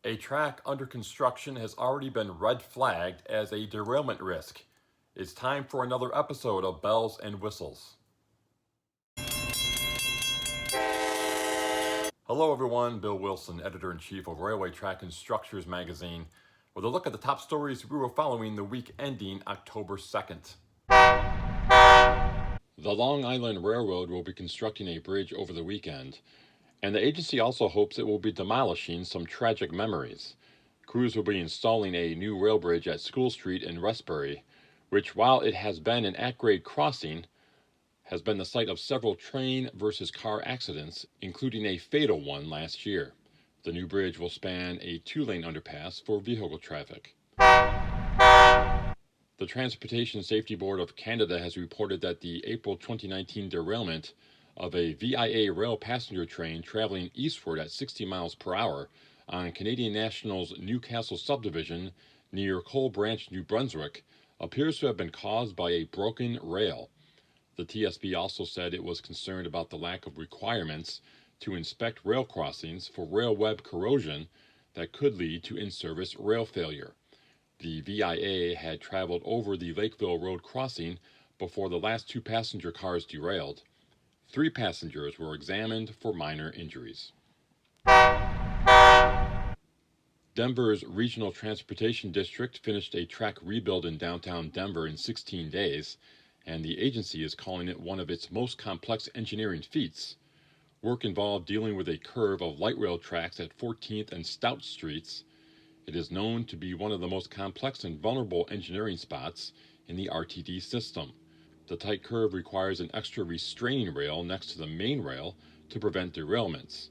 A track under construction has already been red flagged as a derailment risk. It's time for another episode of Bells and Whistles. Hello everyone, Bill Wilson, Editor-in-Chief of Railway Track and Structures magazine, with a look at the top stories we were following the week ending October 2nd. The Long Island Railroad will be constructing a bridge over the weekend, and the agency also hopes it will be demolishing some tragic memories. Crews will be installing a new rail bridge at School Street in Westbury, which, while it has been an at-grade crossing, has been the site of several train versus car accidents, including a fatal one last year. The new bridge will span a two-lane underpass for vehicle traffic. The Transportation Safety Board of Canada has reported that the April 2019 derailment of a VIA rail passenger train traveling eastward at 60 miles per hour on Canadian National's Newcastle subdivision near Coal Branch, New Brunswick, appears to have been caused by a broken rail. The TSB also said it was concerned about the lack of requirements to inspect rail crossings for rail web corrosion that could lead to in-service rail failure. The VIA had traveled over the Lakeville Road crossing before the last two passenger cars derailed. 3 passengers were examined for minor injuries. Denver's Regional Transportation District finished a track rebuild in downtown Denver in 16 days, and the agency is calling it one of its most complex engineering feats. Work involved dealing with a curve of light rail tracks at 14th and Stout Streets. It is known to be one of the most complex and vulnerable engineering spots in the RTD system. The tight curve requires an extra restraining rail next to the main rail to prevent derailments.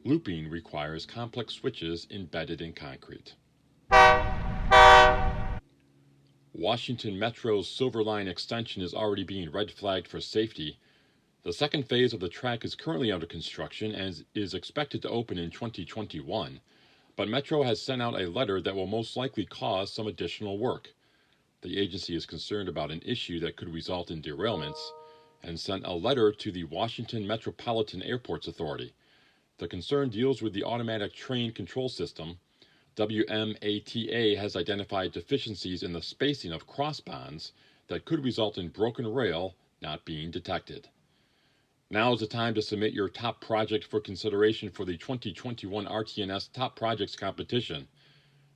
Looping requires complex switches embedded in concrete. Washington Metro's Silver Line extension is already being red flagged for safety. The second phase of the track is currently under construction and is expected to open in 2021. But Metro has sent out a letter that will most likely cause some additional work. The agency is concerned about an issue that could result in derailments and sent a letter to the Washington Metropolitan Airports Authority. The concern deals with the automatic train control system. WMATA has identified deficiencies in the spacing of crossbonds that could result in broken rail not being detected. Now is the time to submit your top project for consideration for the 2021 RTNS Top Projects Competition.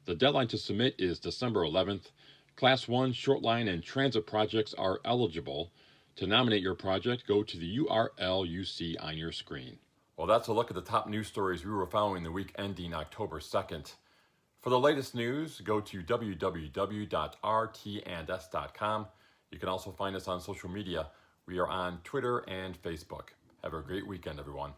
The deadline to submit is December 11th. Class 1, short line, and transit projects are eligible. To nominate your project, go to the URL you see on your screen. Well, that's a look at the top news stories we were following the week ending October 2nd. For the latest news, go to www.rtnds.com. You can also find us on social media. We are on Twitter and Facebook. Have a great weekend, everyone.